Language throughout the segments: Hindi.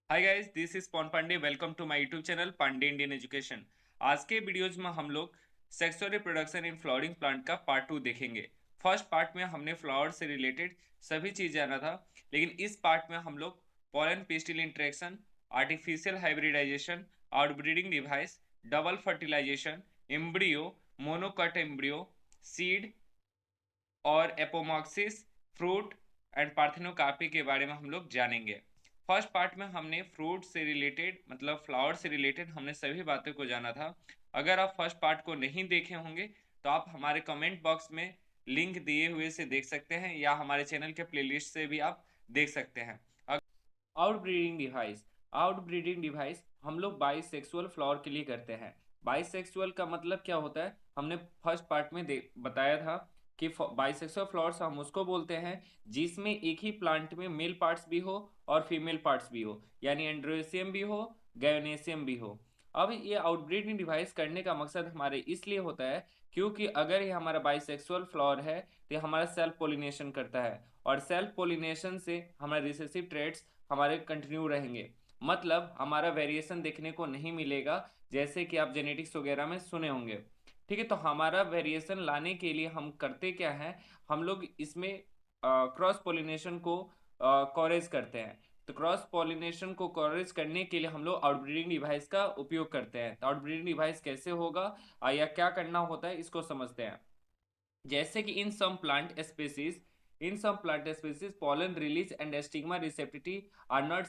Hi guys, this is Pawan Pandey. Welcome to my YouTube channel Pandey Indian education. आज के वीडियोज में हम लोग sexual reproduction in flowering plant का पार्ट 2 देखेंगे। फर्स्ट पार्ट में हमने फ्लावर से रिलेटेड सभी चीज जाना था, लेकिन इस पार्ट में हम लोग pollen pistil interaction, artificial hybridisation, outbreeding devices, double fertilisation, embryo, monocot embryo, seed और एपोमॉक्सिस, फ्रूट एंड पार्थेनोकार्पी के बारे में हम लोग जानेंगे। फर्स्ट पार्ट में हमने फ्रूट से रिलेटेड मतलब फ्लावर से रिलेटेड हमने सभी बातों को जाना था। अगर आप फर्स्ट पार्ट को नहीं देखे होंगे तो आप हमारे कमेंट बॉक्स में लिंक दिए हुए से देख सकते हैं या हमारे चैनल के प्लेलिस्ट से भी आप देख सकते हैं। Outbreeding device. आउटब्रीडिंग डिवाइस हम लोग बाइसेक्सुअल फ्लावर के लिए करते हैं। बाइसेक्सुअल का मतलब क्या होता है, हमने फर्स्ट पार्ट में बताया था कि बाइसेक्सुअल फ्लावर्स हम उसको बोलते हैं जिसमें एक ही प्लांट में मेल पार्ट्स भी हो और फीमेल पार्ट्स भी हो, यानी एंड्रोसियम भी हो, गैयोनेसियम भी हो। अब ये आउटब्रीडिंग डिवाइस करने का मकसद हमारे इसलिए होता है क्योंकि अगर ये हमारा बाइसेक्सुअल फ्लावर है तो ये हमारा सेल्फ पोलिनेशन करता है, और सेल्फ पोलिनेशन से हमारे रिसेसिव ट्रेट्स हमारे कंटिन्यू रहेंगे। मतलब हमारा वेरिएशन देखने को नहीं मिलेगा, जैसे कि आप जेनेटिक्स वगैरह में सुने होंगे। ठीक है, तो हमारा वेरिएशन लाने के लिए हम करते क्या है, हम लोग इसमें क्रॉस पोलिनेशन को कॉरेज करते हैं। तो क्रॉस पॉलिनेशन को कॉरेज करने के लिए हम लोग आउटब्रीडिंग डिवाइस का उपयोग करते हैं। तो आउटब्रीडिंग डिवाइस कैसे होगा या क्या करना होता है इसको समझते हैं। जैसे कि in some plant species pollen release and stigma receptivity are not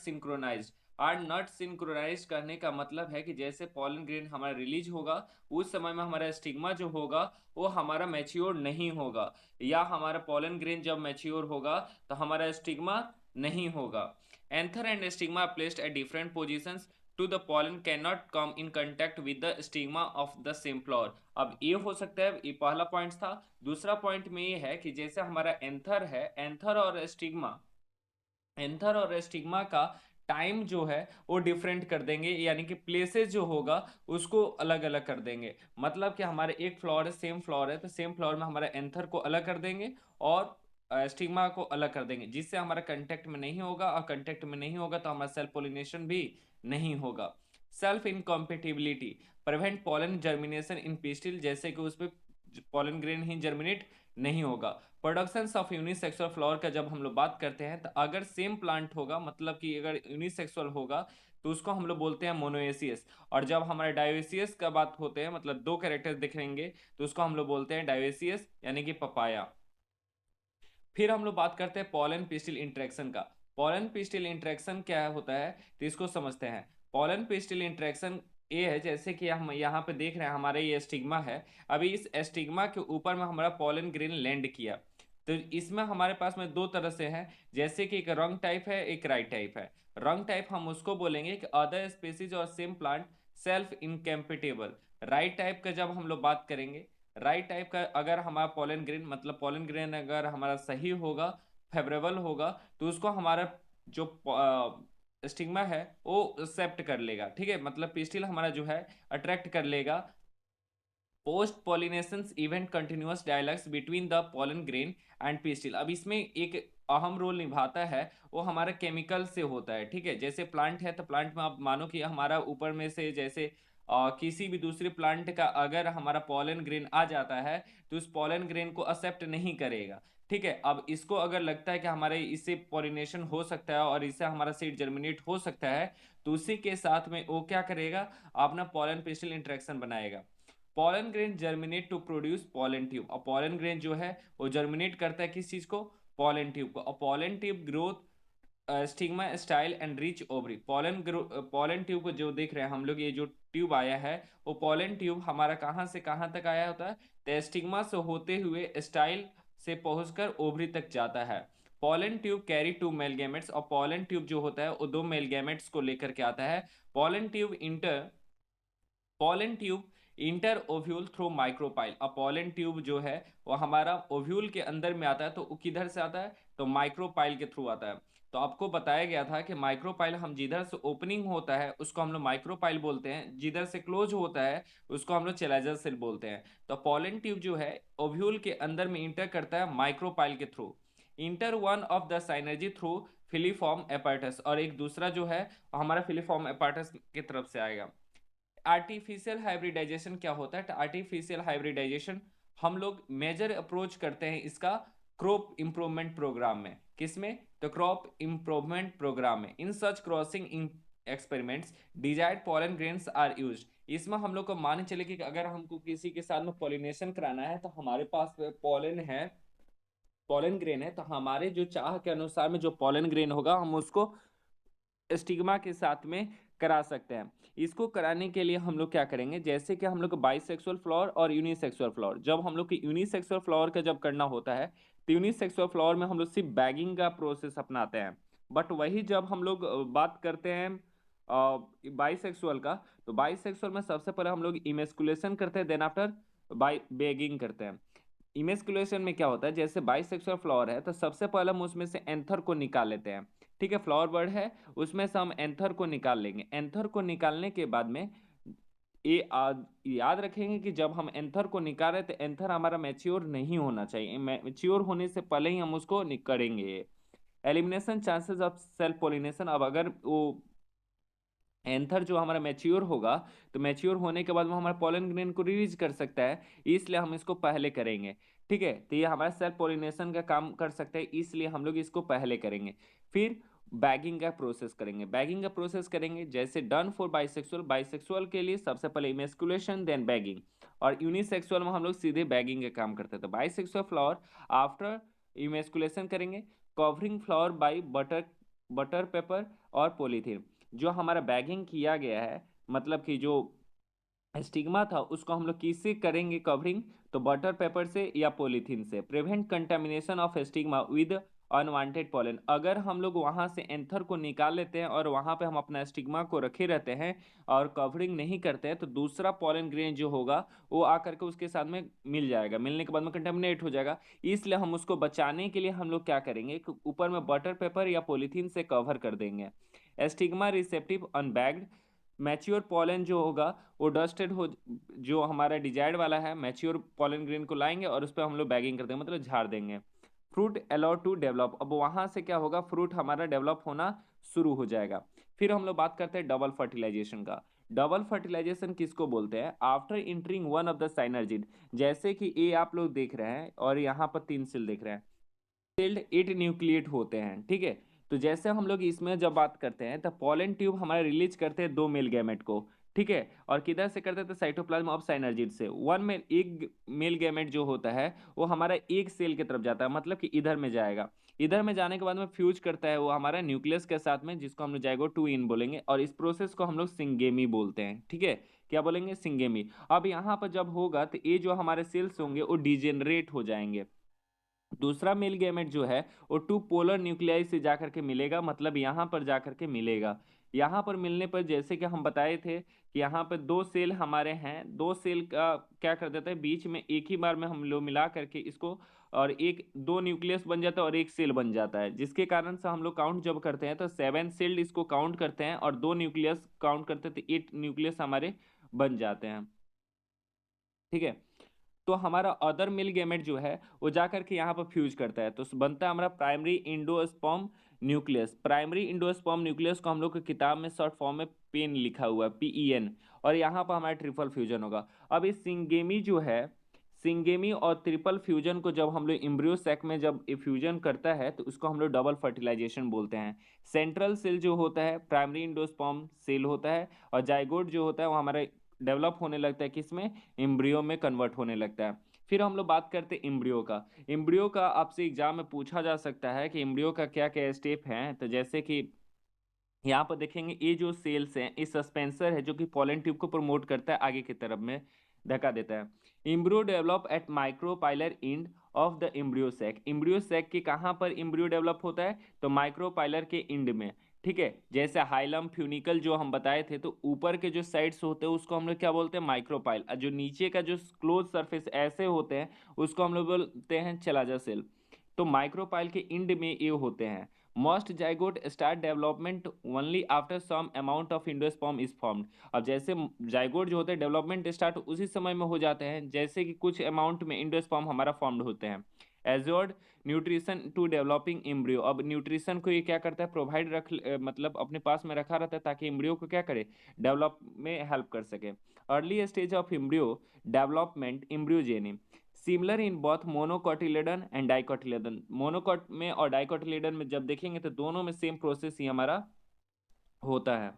synchronized करने का मतलब है कि जैसे पॉलन ग्रेन हमारा रिलीज होगा उस समय में हमारा स्टिग्मा जो होगा वो हमारा मैच्योर नहीं होगा, या हमारा पॉलन ग्रेन जब मैच्योर होगा तो हमारा स्टिग्मा नहीं होगा। Anther and stigma placed at different positions to the pollen cannot come in contact with the stigma of the same flower। अब ये हो सकता है, ये पहला पॉइंट था। दूसरा पॉइंट में ये है कि जैसे हमारा एंथर है, एंथर और स्टिग्मा का टाइम जो है वो डिफरेंट कर देंगे, यानी कि प्लेसेस जो होगा उसको अलग अलग कर देंगे। मतलब कि हमारे एक फ्लोर है, सेम फ्लोर है, तो सेम फ्लोर में हमारा एंथर को अलग कर देंगे और स्टिग्मा को अलग कर देंगे, जिससे हमारा कांटेक्ट में नहीं होगा, और कांटेक्ट में नहीं होगा तो हमारा सेल्फ पोलिनेशन भी नहीं होगा। Self incompatibility prevent pollen germination इन पिस्टिल, जैसे कि उसमें पॉलन ग्रेन ही जर्मिनेट नहीं होगा। प्रोडक्शन ऑफ यूनिसेक्सुअल फ्लावर का जब हम लोग बात करते हैं तो अगर सेम प्लांट होगा, मतलब कि अगर यूनिसेक्सुअल होगा तो उसको हम लोग बोलते हैं मोनोएसियस। और जब हमारे डायोसियस का बात होते हैं, मतलब दो कैरेक्टर दिखेंगे, तो उसको हम लोग बोलते हैं डायोसियस, यानी कि पपाया। फिर हम लोग बात करते हैं पॉलन पिस्टिल इंटरेक्शन का। पॉलन पिस्टिल इंटरेक्शन क्या होता है तो इसको समझते हैं। पॉलन पिस्टिल इंटरेक्शन ये है, जैसे कि हम यहाँ पे देख रहे हैं हमारे ये स्टिग्मा है। अभी इस स्टिग्मा के ऊपर में हमारा पॉलन ग्रेन लैंड किया, तो इसमें हमारे पास में दो तरह से है, जैसे कि एक रंग टाइप है, एक राइट टाइप है। रंग टाइप हम उसको बोलेंगे कि अदर स्पेसीज और same plant self incompatible. Right type का जब हम लोग बात करेंगे, राइट टाइप का अगर हमारा पॉलन ग्रेन मतलब पॉलन ग्रेन अगर हमारा सही होगा, फेवरेबल होगा, तो उसको हमारा जो स्टिग्मा है वो एक्सेप्ट कर लेगा। ठीक है, मतलब पिस्टिल हमारा जो है अट्रैक्ट कर लेगा। Post pollination event continuous dialogues between the pollen grain and pistil. अब इसमें एक अहम रोल निभाता है, वो हमारा केमिकल से होता है। ठीक है, जैसे प्लांट है तो प्लांट में आप मानो कि हमारा ऊपर में से जैसे किसी भी दूसरे प्लांट का अगर हमारा पॉलन ग्रेन आ जाता है तो उस पॉलन ग्रेन को एक्सेप्ट नहीं करेगा। ठीक है, अब इसको अगर लगता है कि हमारे इससे पॉलिनेशन हो सकता है और इससे हमारा सीड जर्मिनेट हो सकता है, तो उसी के साथ में वो क्या करेगा, अपना पॉलन पिस्टिल इंटरेक्शन बनाएगा। Pollen grain germinate to produce pollen tube. और पॉलन ग्रेन जो है वो जर्मिनेट करता है किस चीज को, पॉलन ट्यूब को। और pollen tube growth stigma style and rich ovary. Pollen tube को जो देख रहे हैं हम लोग, ये जो ट्यूब आया है वो पॉलन ट्यूब हमारा कहाँ से कहाँ तक आया होता है, तो स्टिग्मा से होते हुए स्टाइल से पहुंचकर ओवरी तक जाता है। Pollen tube carry to male gametes, और पॉलन ट्यूब जो होता है वो दो मेल गैमेट्स को लेकर के आता है। Pollen tube inter pollen tube inter ovule through micropyle. अब पॉलन ट्यूब जो है वो हमारा ओव्यूल के अंदर में आता है, तो वो किधर से आता है, तो माइक्रोपाइल के थ्रू आता है। तो आपको बताया गया था कि माइक्रोपाइल हम जिधर से ओपनिंग होता है उसको हम लोग माइक्रोपाइल बोलते हैं, जिधर से क्लोज होता है उसको हम लोग चेलाजल सेल बोलते हैं। तो पॉलन ट्यूब जो है ओव्यूल के अंदर में इंटर करता है माइक्रोपाइल के through. Enter one of the synergids through filiform apparatus, और एक दूसरा जो है हमारा फिलीफॉर्म एपर्टस की तरफ से आएगा। आर्टिफिशियल हाइब्रिडाइजेशन क्या होता है? आर्टिफिशियल हाइब्रिडाइजेशन हम लोग मेजर अप्रोच करते हैं इसका क्रॉप इंप्रूवमेंट प्रोग्राम में। किसमें? तो क्रॉप इंप्रूवमेंट प्रोग्राम में। In such crossing experiments desired pollen grains are used. इसमें हम लोग को मान चले कि अगर हमको किसी के साथ में पॉलिनेशन कराना है तो हमारे पास पॉलन है, पॉलन ग्रेन है, तो हमारे जो चाह के अनुसार में जो पॉलन ग्रेन होगा हम उसको स्टिग्मा के साथ में करा सकते हैं। इसको कराने के लिए हम लोग क्या करेंगे, जैसे कि हम लोग को बाइसेक्सुअल फ्लावर और यूनिसेक्सुअल फ्लावर, जब हम लोग की यूनिसेक्सुअल फ्लावर का जब करना होता है तो यूनिसेक्सुअल फ्लावर में हम लोग सिर्फ बैगिंग का प्रोसेस अपनाते हैं। बट वही जब हम लोग बात करते हैं बाइसेक्सुअल का, तो बाइसेक्सुअल में सबसे पहले हम लोग इमेस्कुलेशन करते हैं, देन आफ्टर बाई बेगिंग करते हैं। इमेस्कुलेशन में क्या होता है, जैसे बाइसेक्सुअल फ्लावर है तो सबसे पहले हम उसमें से एंथर को निकाल लेते हैं। ठीक है, फ्लावर बर्ड है, उसमें से हम एंथर को निकाल लेंगे। एंथर को निकालने के बाद में याद रखेंगे कि जब हम एंथर को निकाल रहे तो एंथर हमारा मैच्योर नहीं होना चाहिए, मैच्योर होने से पहले ही हम उसको करेंगे। Elimination chances of self pollination, अब अगर वो एंथर जो हमारा मैच्योर होगा तो मैच्योर होने के बाद वो हमारा पॉलन ग्रेन को रिलीज कर सकता है, इसलिए हम इसको पहले करेंगे। ठीक है, तो ये हमारा सेल्फ पोलिनेशन का काम कर सकता है, इसलिए हम लोग इसको पहले करेंगे। फिर बैगिंग का प्रोसेस करेंगे। बैगिंग का प्रोसेस करेंगे जैसे डन फॉर बाइसेक्सुअल, बाइसेक्सुअल के लिए सबसे पहले इमेस्कुलेशन देन बैगिंग, और यूनिसेक्सुअल में हम लोग सीधे बैगिंग का काम करते थे। बाइसेक्सुअल फ्लावर आफ्टर इमेस्कुलेशन करेंगे, covering flower by butter butter paper और पॉलीथीन। जो हमारा बैगिंग किया गया है, मतलब कि जो स्टिग्मा था उसको हम लोग किससे करेंगे कवरिंग, तो बटर पेपर से या पॉलीथीन से। Prevent contamination of stigma with unwanted pollen, अगर हम लोग वहां से एंथर को निकाल लेते हैं और वहां पे हम अपना स्टिग्मा को रखे रहते हैं और कवरिंग नहीं करते हैं तो दूसरा पॉलन ग्रेन जो होगा वो आकर के उसके साथ में मिल जाएगा, मिलने के बाद में कंटेमिनेट हो जाएगा। इसलिए हम उसको बचाने के लिए हम लोग क्या करेंगे कि ऊपर में बटर पेपर या पॉलीथीन से कवर कर देंगे। स्टिग्मा रिसेप्टिव अनबैग्ड, मैच्योर पॉलन जो होगा वो डस्टेड हो, जो हमारा डिजायर्ड वाला है मैच्योर पॉलन ग्रेन को लाएंगे और उस पर हम लोग बैगिंग कर देंगे, मतलब झाड़ देंगे। फ्रूट अलाउ टू डेवलप, अब वहां से क्या होगा, फ्रूट हमारा डेवलप होना शुरू हो जाएगा। फिर हम लोग बात करते हैं डबल फर्टिलाइजेशन का। डबल फर्टिलाइजेशन किसको बोलते हैं? After entering one of the synergid, जैसे कि ये आप लोग देख रहे हैं और यहाँ पर तीन सेल देख रहे हैं, सेल्ड 8 न्यूक्लिएट होते हैं। ठीक है, तो जैसे हम लोग इसमें जब बात करते हैं तो पॉलन ट्यूब हमारे रिलीज करते हैं दो मेल गैमेट को। ठीक है, और किधर से करते हैं तो साइटोप्लाज्म ऑफ साइनर्जिड से। वन में एक मेल गैमेट जो होता है वो हमारा एक सेल की तरफ जाता है, मतलब कि इधर में जाएगा। इधर में जाने के बाद में फ्यूज करता है वो हमारा न्यूक्लियस के साथ में, जिसको हम लोग जाएगो 2 इन बोलेंगे, और इस प्रोसेस को हम लोग सिंगेमी बोलते हैं। ठीक है, क्या बोलेंगे? सिंगेमी। अब यहाँ पर जब होगा तो ये जो हमारे सेल्स होंगे वो डिजेनरेट हो जाएंगे। दूसरा मेल गैमेट जो है वो टू पोलर न्यूक्लियाई से जाकर के मिलेगा, मतलब यहां पर जाकर के मिलेगा। यहां पर मिलने पर जैसे कि हम बताए थे कि यहाँ पर दो सेल हमारे हैं, दो सेल का क्या कर देता है, बीच में एक ही बार में हम लोग मिला करके इसको, और एक दो न्यूक्लियस बन जाता है और एक सेल बन जाता है, जिसके कारण से हम लोग काउंट जब करते हैं तो 7 सेल्ड इसको काउंट करते हैं, और दो न्यूक्लियस काउंट करते हैं तो 8 न्यूक्लियस हमारे बन जाते हैं। ठीक है, तो हमारा अदर मिल गैमेट जो है वो जाकर के यहाँ पर फ्यूज करता है, तो बनता है हमारा primary endosperm nucleus. Primary endosperm nucleus को हम लोग की किताब में शॉर्ट फॉर्म में पेन लिखा हुआ है, PEN, और यहाँ पर हमारा ट्रिपल फ्यूजन होगा। अब इस सिंगेमी जो है, सिंगेमी और ट्रिपल फ्यूजन को जब हम लोग इम्ब्रियो सैक में जब फ्यूजन करता है तो उसको हम लोग डबल फर्टिलाइजेशन बोलते हैं। सेंट्रल सेल जो होता है प्राइमरी इंडोस्पर्म सेल होता है, और जाइगोट जो होता है वो हमारा डेवलप होने लगता है किसमें, एम्ब्रियो में कन्वर्ट होने लगता है। फिर हम लोग बात करते हैं एम्ब्रियो का। एम्ब्रियो का आपसे एग्जाम में पूछा जा सकता है कि एम्ब्रियो का क्या क्या स्टेप हैं, तो जैसे कि यहाँ पर देखेंगे ये जो सेल्स हैं, ये सस्पेंसर है जो कि पोलन ट्यूब को प्रमोट करता है, आगे की तरफ में धक्का देता है। Embryo develop at micropylar end of the embryo sac, embryo sac के कहाँ पर एम्ब्रियो डेवलप होता है, तो माइक्रोपाइलर के एंड में। ठीक है, जैसे हाइलम फ्यूनिकल जो हम बताए थे, तो ऊपर के जो साइड्स होते हैं उसको हम लोग क्या बोलते हैं, माइक्रोपाइल, और जो नीचे का जो क्लोज सरफेस ऐसे होते हैं उसको हम लोग बोलते हैं चलाजा सेल। तो माइक्रोपाइल के इंड में ये होते हैं। Must zygote start development only after some amount of endosperm is formed, अब जैसे जाइगोट जो होते हैं डेवलपमेंट स्टार्ट उसी समय में हो जाते हैं जैसे कि कुछ अमाउंट में इंडोस्पर्म हमारा फॉर्म्ड होते हैं। एज्योर्ड न्यूट्रिशन टू डेवलपिंग एम्ब्रियो। अब न्यूट्रिशन को ये क्या करता है, प्रोवाइड मतलब अपने पास में रखा रहता है ताकि एम्ब्रियो को क्या करे, डेवलप में हेल्प कर सके। Early stage of embryo development, embryogeny, similar in both monocotyledon and dicotyledon. Monocot में और डाइकोटिलेडन में जब देखेंगे तो दोनों में सेम प्रोसेस ही हमारा होता है।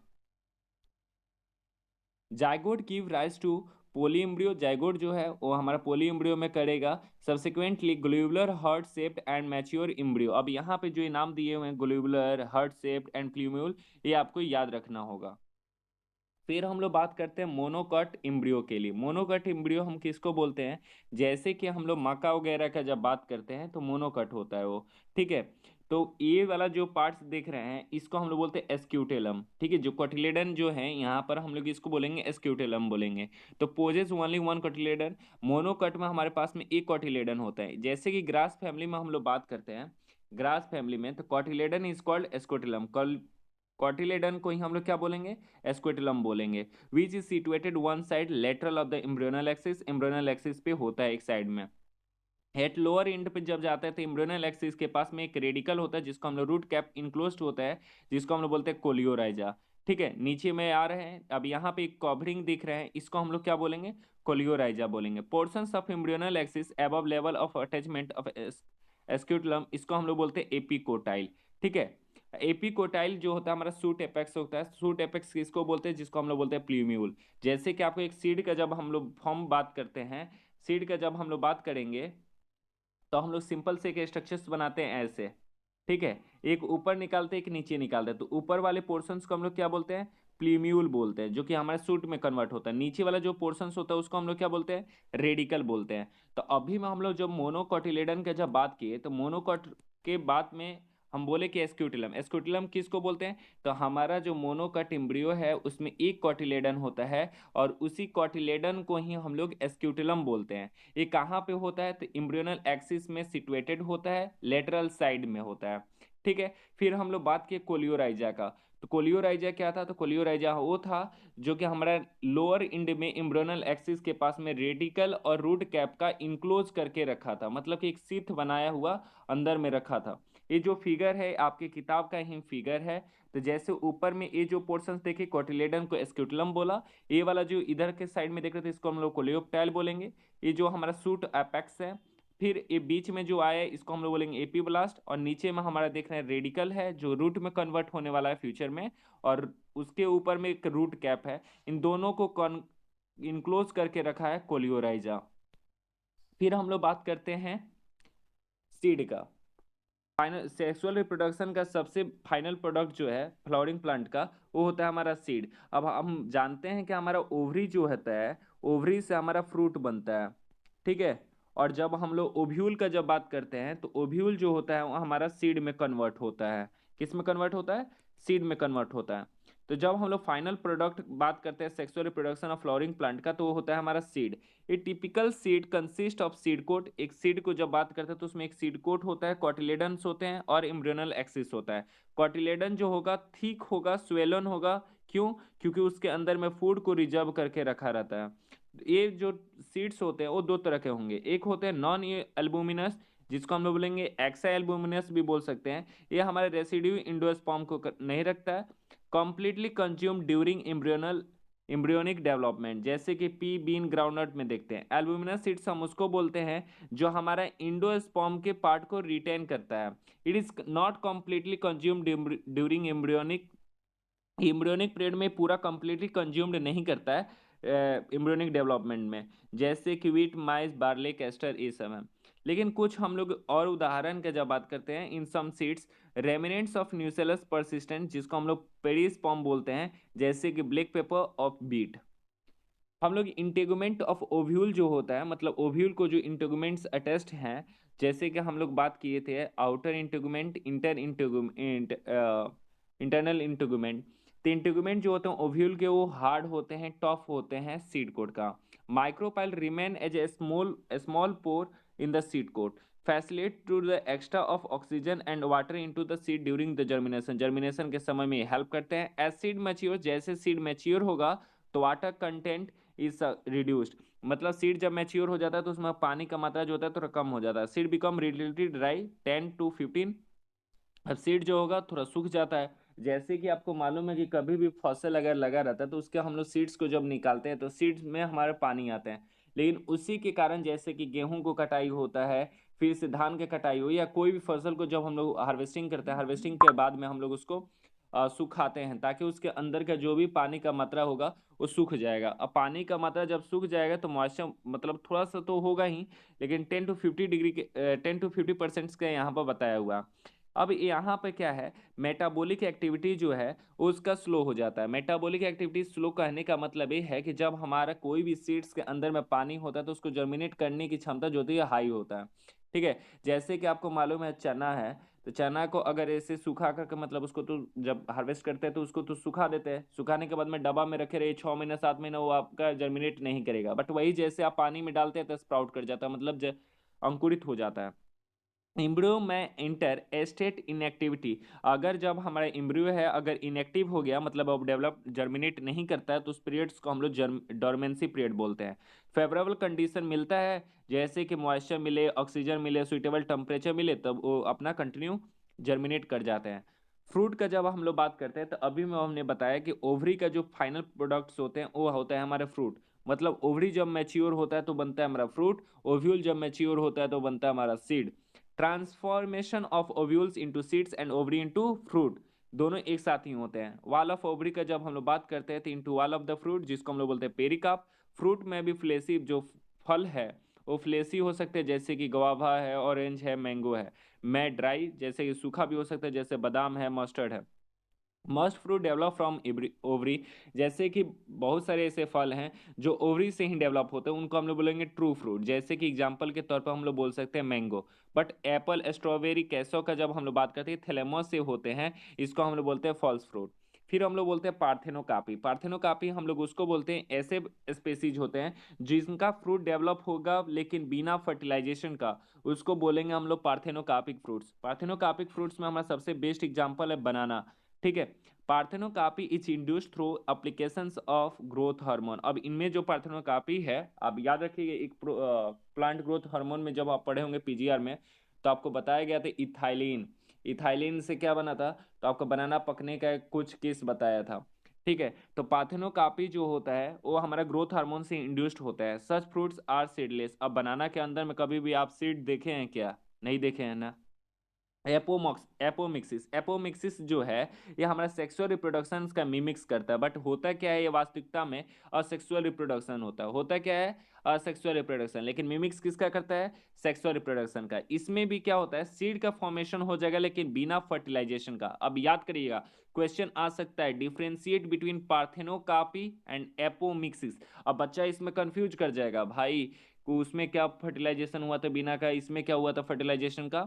Zygote give rise to poly embryo, zygote जो है वो हमारा पोली एम्ब्रियो में करेगा। Subsequently globular heart shaped and mature embryo. अब यहाँ पे जो ये नाम दिए हुए हैं globular, heart shaped and plumule, ये आपको याद रखना होगा। फिर हम लोग बात करते हैं मोनोकॉट एम्ब्रियो के लिए। मोनोकॉट एम्ब्रियो हम किसको बोलते हैं, जैसे कि हम लोग मक्का वगैरह का जब बात करते हैं तो मोनोकॉट होता है वो, ठीक है। तो ये वाला जो पार्ट्स देख रहे हैं इसको हम लोग बोलते हैं एस्क्यूटेलम, ठीक है। जो कोटिलेडन जो है यहाँ पर हम लोग इसको बोलेंगे एस्क्यूटेलम बोलेंगे। तो possess only one cotyledon. Monocot में हमारे पास में एक कोटिलेडन होता है। जैसे कि ग्रास फैमिली में हम लोग बात करते हैं, ग्रास फैमिली में तो कोटिलेडन इज कॉल्ड एस्क्यूटेलम। कॉटिलेडन को ही हम लोग क्या बोलेंगे, एस्क्विटिलम बोलेंगे। Which is situated one side lateral of the embryonal axis, embryonal axis पे होता है एक साइड में। एट लोअर एंड पे जब जाता है तो एम्ब्रियोनल एक्सिस के पास में एक रेडिकल होता है जिसको हम लोग रूट कैप इनक्लोज्ड होता है, जिसको हम लोग बोलते हैं कोलियोराइजा, ठीक है। नीचे में आ रहे हैं, अब यहाँ पे एक कवरिंग दिख रहे हैं, इसको हम लोग क्या बोलेंगे, कोलियोराइजा बोलेंगे। Portions of embryonal axis above level of attachment of scutellum, इसको हम लोग बोलते हैं एपिकोटाइल, ठीक है। एपिकोटाइल जो होता है हमारा सूट एपेक्स होता है। सूट एपेक्स किसको बोलते हैं, जिसको हम लोग बोलते हैं प्ल्यूम्यूल। जैसे कि आपको एक सीड का जब हम लोग फॉर्म बात करते हैं, सीड का जब हम लोग बात करेंगे तो हम लोग सिंपल से एक स्ट्रक्चर्स बनाते हैं ऐसे, ठीक है। एक ऊपर निकालते हैं, एक नीचे निकालते हैं। तो ऊपर वाले पोर्शंस को हम लोग क्या बोलते हैं, प्लीम्यूल बोलते हैं, जो कि हमारे सूट में कन्वर्ट होता है। नीचे वाला जो पोर्शंस होता है उसको हम लोग क्या बोलते हैं, रेडिकल बोलते हैं। तो अभी में हम लोग जब मोनोकोटिलेडन का जब बात किए तो मोनोकोट के बाद में हम बोले कि एस्क्यूटिलम। एस्क्यूटिलम किसको बोलते हैं, तो हमारा जो मोनोकोट एम्ब्रियो है उसमें एक कोटिलेडन होता है और उसी कोटिलेडन को ही हम लोग एस्क्यूटिलम बोलते हैं। ये कहाँ पे होता है, तो एम्ब्रियोनल एक्सिस में सिचुएटेड होता है, लेटरल साइड में होता है, ठीक है। फिर हम लोग बात किए कोलियोराइजा का। तो कोलियोराइजा क्या था, तो कोलियोराइजा वो था जो कि हमारा लोअर इंड में एम्ब्रियोनल एक्सिस के पास में रेडिकल और रूट कैप का इनक्लोज करके रखा था, मतलब कि एक सीथ बनाया हुआ अंदर में रखा था। ये जो फिगर है आपकी किताब का ही फिगर है। तो जैसे ऊपर में ये जो पोर्शंस देखे कोटिलेडन को एस्क्यूटलम बोला, ये वाला जो इधर के साइड में देख रहे थे इसको हम लोग कोलियोप्टाइल बोलेंगे। ये जो हमारा सूट एपेक्स है, फिर ये बीच में जो आया है इसको हम लोग बोलेंगे एपीब्लास्ट, और नीचे में हमारा देख रहे हैं रेडिकल है जो रूट में कन्वर्ट होने वाला है फ्यूचर में, और उसके ऊपर में एक रूट कैप है। इन दोनों को इनक्लोज करके रखा है कोलियोराइजा। फिर हम लोग बात करते हैं सीड का। फाइनल सेक्सुअल रिप्रोडक्शन का सबसे फाइनल प्रोडक्ट जो है फ्लावरिंग प्लांट का, वो होता है हमारा सीड। अब हम जानते हैं कि हमारा ओवरी जो होता है, ओवरी से हमारा फ्रूट बनता है, ठीक है। और जब हम लोग ओव्यूल का जब बात करते हैं तो ओव्यूल जो होता है वो हमारा सीड में कन्वर्ट होता है। किस में कन्वर्ट होता है, सीड में कन्वर्ट होता है। तो जब हम लोग फाइनल प्रोडक्ट बात करते हैं sexual reproduction of flowering plant का, तो वो होता है हमारा seed. A typical seed consist of seed coat. एक सीड को जब बात करते हैं तो उसमें एक सीड कोट होता है, कॉटिलेडन्स होते हैं और एम्ब्रियोनल एक्सिस होता है। कॉटिलेडन जो होगा थिक होगा, स्वेलन होगा, क्यों, क्योंकि उसके अंदर में फूड को रिजर्व करके रखा रहता है। ये जो सीड्स होते हैं वो दो तरह के होंगे, एक होते हैं नॉन एल्बुमिनस, जिसको हम लोग बोलेंगे एक्सा एल्बुमिनस भी बोल सकते हैं। ये हमारे रेसिड्यू इंडोस्पर्म को नहीं रखता है। Completely consume during embryonal embryonic development, जैसे कि पी बीन ग्राउंडनट में देखते हैं। एल्बुमिनस सीड्स हम उसको बोलते हैं जो हमारा इंडोस्पर्म के पार्ट को रिटेन करता है। It is not completely consumed during embryonic, embryonic period में पूरा कंप्लीटली कंज्यूम्ड नहीं करता है एम्ब्रियोनिक डेवलपमेंट में, जैसे कि वीट, माइस, बार्ले, कैस्टर, ये सब है। लेकिन कुछ हम लोग और उदाहरण का जब बात करते हैं, in some seeds remnants of nucellus persistent, जिसको हम लोग पेरिस्पर्म बोलते हैं, जैसे कि ब्लैक पेपर ऑफ बीट। हम लोग इंटेगुमेंट ऑफ ओव्यूल जो होता है, मतलब ओव्यूल को जो इंटेगुमेंट्स अटैच्ड हैं, जैसे कि हम लोग बात किए थे outer integument, inter integument, internal integument. तो इंटेगुमेंट जो होते हैं ओव्यूल के वो हार्ड होते हैं, टफ होते हैं सीड कोट का। Micropyle remain as a small small pour in the seed coat, facilitate to the extra off oxygen and water into the seed during the germination. Germination के समय में हेल्प करते हैं। एज सीड मैच्योर, जैसे सीड मैच्योर होगा तो वाटर कंटेंट इज रिड्यूस्ड। मतलब सीड जब मैच्योर हो जाता है तो उसमें पानी का मात्रा जो होता है थोड़ा कम हो जाता है, seed become relatively dry 10 to 15। अब सीड जो होगा थोड़ा सूख जाता है। जैसे कि आपको मालूम है कि कभी भी फसल अगर लगा रहता है तो उसके हम लोग सीड्स को जब निकालते हैं तो सीड्स में हमारे पानी आते हैं, लेकिन उसी के कारण जैसे कि गेहूं को कटाई होता है, फिर से धान के कटाई हो या कोई भी फसल को जब हम लोग हार्वेस्टिंग करते हैं, हार्वेस्टिंग के बाद में हम लोग उसको सुखाते हैं ताकि उसके अंदर का जो भी पानी का मात्रा होगा वो सूख जाएगा। अब पानी का मात्रा जब सूख जाएगा तो मॉइस्चर मतलब थोड़ा सा तो होगा ही, लेकिन 10 to 50 डिग्री के 10 to 50% का यहाँ पर बताया हुआ। अब यहाँ पे क्या है, मेटाबॉलिक एक्टिविटी जो है उसका स्लो हो जाता है। मेटाबॉलिक एक्टिविटी स्लो कहने का मतलब ये है कि जब हमारा कोई भी सीड्स के अंदर में पानी होता है तो उसको जर्मिनेट करने की क्षमता जो होती है हाई होता है। ठीक है, जैसे कि आपको मालूम है चना है, तो चना को अगर ऐसे सूखा करके मतलब उसको तो जब हार्वेस्ट करते हैं तो उसको तो सुखा देते हैं, सुखाने के बाद में डब्बा में रखे रहे 6 महीना 7 महीना वो आपका जर्मिनेट नहीं करेगा, बट वही जैसे आप पानी में डालते हैं तो स्प्राउट कर जाता है, मतलब अंकुरित हो जाता है। इम्ब्रियो में इंटर एस्टेट इनएक्टिविटी, अगर जब हमारा इम्ब्रियो है अगर इनएक्टिव हो गया मतलब अब डेवलप जर्मिनेट नहीं करता है तो उस पीरियड्स को हम लोग डोरमेंसी पीरियड बोलते हैं। फेवरेबल कंडीशन मिलता है जैसे कि मॉइस्चर मिले, ऑक्सीजन मिले, सुइटेबल टेम्परेचर मिले, तब वो अपना कंटिन्यू जर्मिनेट कर जाते हैं। फ्रूट का जब हम लोग बात करते हैं तो अभी में हमने बताया कि ओवरी का जो फाइनल प्रोडक्ट्स होते हैं वो होता है हमारे फ्रूट, मतलब ओवरी जब मैच्योर होता है तो बनता है हमारा फ्रूट, ओव्यूल जब मैच्योर होता है तो बनता है हमारा seed. Transformation of ovules into seeds and ovary into fruit, दोनों एक साथ ही होते हैं। वाल ऑफ ओवरी का जब हम लोग बात करते हैं तो into wall of the fruit, जिसको हम लोग बोलते हैं पेरिकाप। फ्रूट में भी फ्लेसी जो फल है वो फ्लेसी हो सकते हैं जैसे कि गवाभा है, ऑरेंज है, मैंगो है। मैं ड्राई जैसे कि सूखा भी हो सकता है जैसे बादाम है, मस्टर्ड है। Must fruit develop from ovary, जैसे कि बहुत सारे ऐसे फल हैं जो ओवरी से ही डेवलप होते हैं उनको हम लोग बोलेंगे ट्रू फ्रूट, जैसे कि एग्जांपल के तौर पर हम लोग बोल सकते हैं मैंगो। बट एप्पल, स्ट्रॉबेरी, कैसो का जब हम लोग बात करते हैं थैलेमस से होते हैं, इसको हम लोग बोलते हैं फॉल्स फ्रूट। फिर हम लोग बोलते हैं पार्थेनोकापी। पार्थेनोकापी हम लोग उसको बोलते हैं ऐसे स्पेसीज होते हैं जिनका फ्रूट डेवलप होगा लेकिन बिना फर्टिलाइजेशन का, उसको बोलेंगे हम लोग पार्थेनोकापिक फ्रूट्स। पार्थेनोकापिक फ्रूट्स में हमारा सबसे बेस्ट एग्जांपल है बनाना। ठीक है, parthenocarpy is induced through applications of growth hormone. अब इनमें जो पार्थेनोकापी है, आप याद रखिए एक प्लांट ग्रोथ हार्मोन में जब आप पढ़े होंगे पीजीआर में, तो आपको बताया गया था इथाइलिन। इथाइलिन से क्या बना था, तो आपको बनाना पकने का कुछ केस बताया था। ठीक है, तो पार्थेनोकापी जो होता है वो हमारा ग्रोथ हार्मोन से इंड्यूस्ड होता है। सच फ्रूट्स आर सीडलेस। अब बनाना के अंदर में कभी भी आप सीड देखे हैं क्या? नहीं देखे हैं ना। एपोमिक्सिस, एपोमिक्सिस जो है ये हमारा सेक्सुअल रिप्रोडक्शन का मिमिक्स करता है, बट होता क्या है ये वास्तविकता में असेक्सुअल रिप्रोडक्शन होता है। होता क्या है, असेक्सुअल रिप्रोडक्शन, लेकिन मिमिक्स किसका करता है, सेक्सुअल रिप्रोडक्शन का। इसमें भी क्या होता है, सीड का फॉर्मेशन हो जाएगा लेकिन बिना फर्टिलाइजेशन का। अब याद करिएगा, क्वेश्चन आ सकता है डिफरेंशिएट बिटवीन पार्थेनोकापी एंड एपोमिक्सिस। अब बच्चा इसमें कंफ्यूज कर जाएगा, भाई को उसमें क्या फर्टिलाइजेशन हुआ था बिना का, इसमें क्या हुआ था फर्टिलाइजेशन का।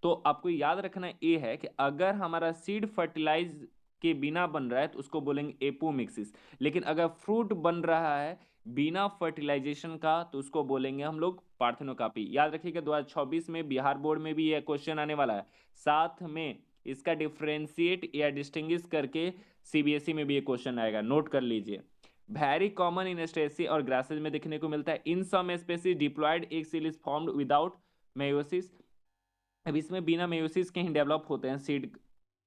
तो आपको याद रखना ये है कि अगर हमारा सीड फर्टिलाइज के बिना बन रहा है तो उसको बोलेंगे एपोमिक्सिस, लेकिन अगर फ्रूट बन रहा है बिना फर्टिलाइजेशन का तो उसको बोलेंगे हम लोग पार्थेनोकापी। याद रखिएगा 2026 में बिहार बोर्ड में भी यह क्वेश्चन आने वाला है, साथ में इसका डिफ्रेंशिएट या डिस्टिंग्विश करके सीबीएसई में भी ये क्वेश्चन आएगा, नोट कर लीजिए। वेरी कॉमन इन स्टेसी और ग्रासेज में देखने को मिलता है। In some species diploid egg cell is formed without meiosis. अब इसमें बिना मेयोसिस के ही डेवलप होते हैं सीड,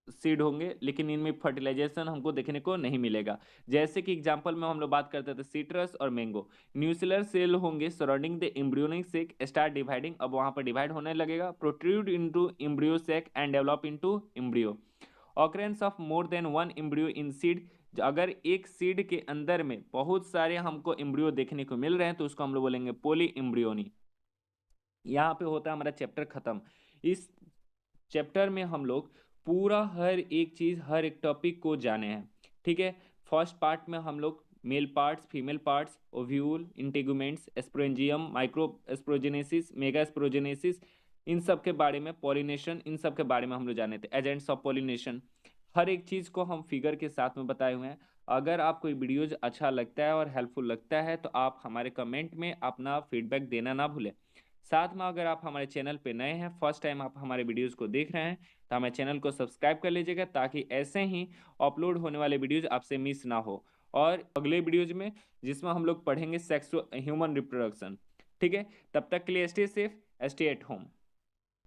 सीड होंगे, लेकिन इनमें फर्टिलाइजेशन हमको देखने को नहीं मिलेगा। जैसे कि एग्जांपल में हम लोग बात करते थे सिट्रस और मैंगो, न्यूक्लियर सेल होंगे surrounding the embryonic sac, start dividing, अब वहां पर डिवाइड होने लगेगा, protrude into embryo sac and develop into embryo. Occurrence of more than one embryo in seed, अगर एक सीड के अंदर में बहुत सारे हमको एम्ब्रियो देखने को मिल रहे हैं तो उसको हम लोग बोलेंगे पोली एम्ब्रियोनी। यहाँ पे होता है हमारा चैप्टर खत्म। इस चैप्टर में हम लोग पूरा हर एक चीज हर एक टॉपिक को जाने हैं। ठीक है, फर्स्ट पार्ट में हम लोग male parts, female parts, ovule, integuments, sporangium, microsporogenesis, megasporogenesis, इन सब के बारे में, पॉलिनेशन, इन सब के बारे में हम लोग जाने थे, एजेंट्स ऑफ पॉलिनेशन, हर एक चीज को हम फिगर के साथ में बताए हुए हैं। अगर आपको ये वीडियोज अच्छा लगता है और हेल्पफुल लगता है तो आप हमारे कमेंट में अपना फीडबैक देना ना भूलें। साथ में अगर आप हमारे चैनल पे नए हैं, फर्स्ट टाइम आप हमारे वीडियोस को देख रहे हैं, तो हमारे चैनल को सब्सक्राइब कर लीजिएगा ताकि ऐसे ही अपलोड होने वाले वीडियोस आपसे मिस ना हो। और अगले वीडियोज में, जिसमें हम लोग पढ़ेंगे सेक्स ह्यूमन रिप्रोडक्शन। ठीक है, तब तक के लिए stay safe, stay at home.